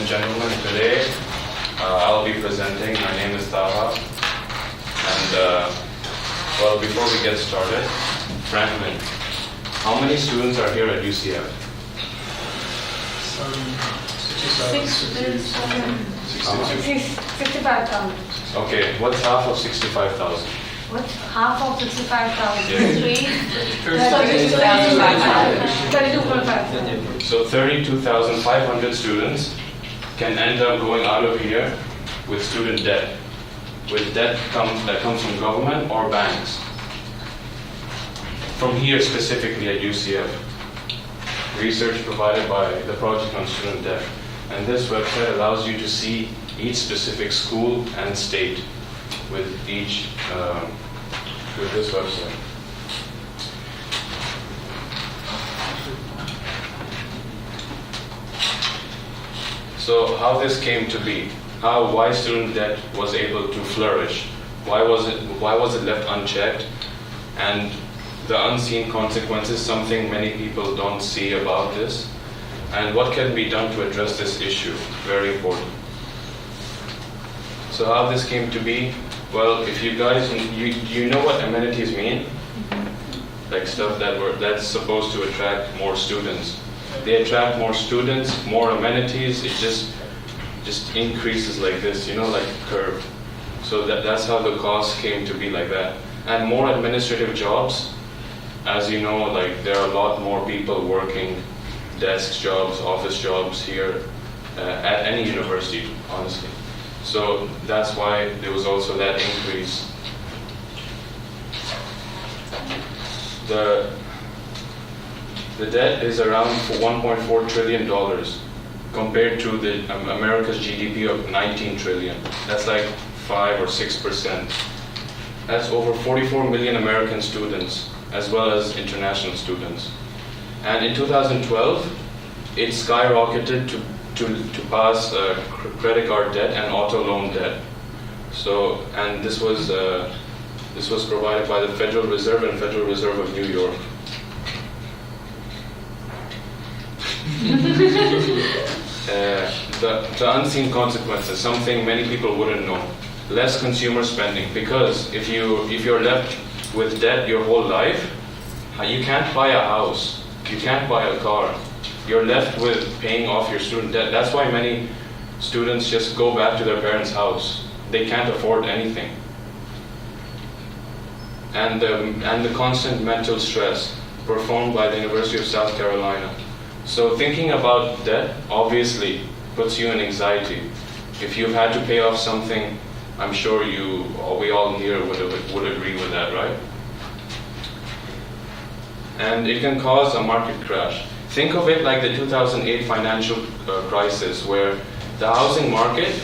gentlemen, today I'll be presenting. My name is Taha. And well, before we get started, Franklin, how many students are here at UCF? 65,000. Okay, what's half of 65,000? What's half of 65,000? Yeah. 32.5. So 32,500 students can end up going out of here with student debt, with debt that comes from government or banks. From here specifically at UCF. Research provided by the Project on Student Debt. And this website allows you to see each specific school and state with this website. So how this came to be, why student debt was able to flourish, why was it left unchecked, and the unseen consequences, something many people don't see about this, and what can be done to address this issue, very important. So how this came to be, well, if you guys, you know what amenities mean? Like stuff that's supposed to attract more students. They attract more students, more amenities, it just increases like this, like a curve. So that's how the cost came to be like that. And more administrative jobs, as you know, like there are a lot more people working desk jobs, office jobs here at any university, honestly. So that's why there was also that increase. The debt is around $1.4 trillion compared to the America's GDP of 19 trillion. That's like 5 or 6%. That's over 44 million American students, as well as international students. And in 2012, it skyrocketed to pass credit card debt and auto loan debt. So, and this was provided by the Federal Reserve and Federal Reserve of New York. The unseen consequences, something many people wouldn't know. Less consumer spending, because if you're left with debt your whole life, you can't buy a house, you can't buy a car. You're left with paying off your student debt. That's why many students just go back to their parents' house. They can't afford anything. And the constant mental stress performed by the University of South Carolina. So thinking about debt obviously puts you in anxiety. If you've had to pay off something, I'm sure we all here would agree with that, right? And it can cause a market crash. Think of it like the 2008 financial crisis, where the housing market,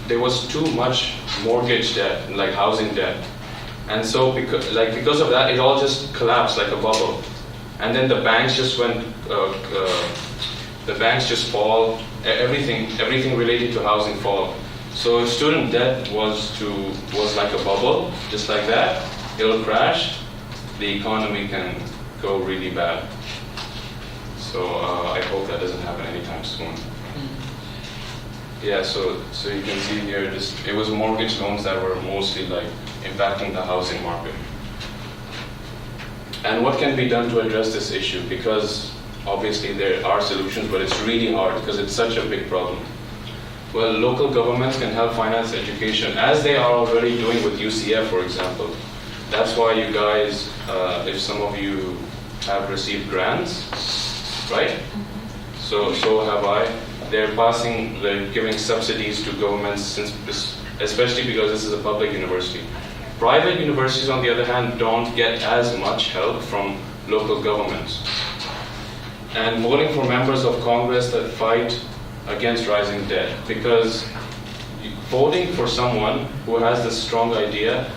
there was too much mortgage debt, like housing debt. And so because of that, it all just collapsed like a bubble. And then the banks just fall, everything related to housing fall. So if student debt was like a bubble, just like that, it'll crash, the economy can go really bad. So I hope that doesn't happen anytime soon. Yeah, so you can see here, it was mortgage loans that were mostly like impacting the housing market. And what can be done to address this issue? Because obviously there are solutions, but it's really hard because it's such a big problem. Well, local governments can help finance education, as they are already doing with UCF, for example. That's why you guys, if some of you have received grants, right? So have I. They're giving subsidies to governments, especially because this is a public university. Private universities, on the other hand, don't get as much help from local governments. And voting for members of Congress that fight against rising debt, because voting for someone who has this strong idea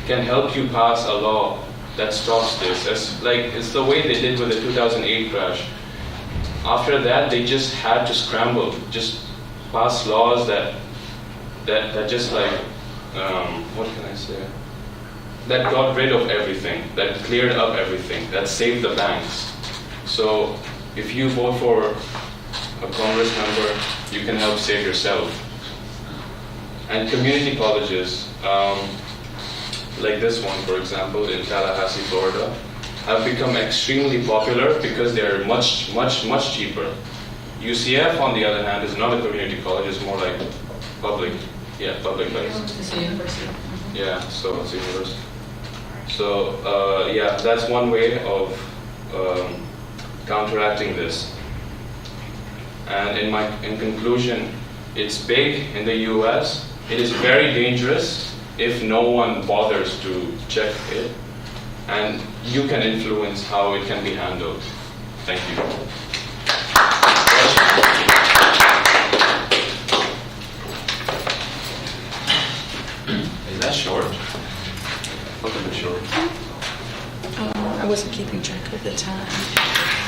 can help you pass a law that stops this. It's the way they did with the 2008 crash. After that, they just had to scramble, just pass laws that just what can I say? That got rid of everything, that cleared up everything, that saved the banks. So if you vote for a Congress member you can help save yourself. And community colleges, like this one, for example, in Tallahassee, Florida, have become extremely popular because they are much, much, much cheaper. UCF, on the other hand, is not a community college; it's more like public. Yeah, public based. It's a university. Yeah, so it's a university. So yeah, that's one way of counteracting this. And in conclusion, it's big in the U.S. It is very dangerous if no one bothers to check it, and you can influence how it can be handled. Thank you. Is that short? A little bit short. I wasn't keeping track of the time.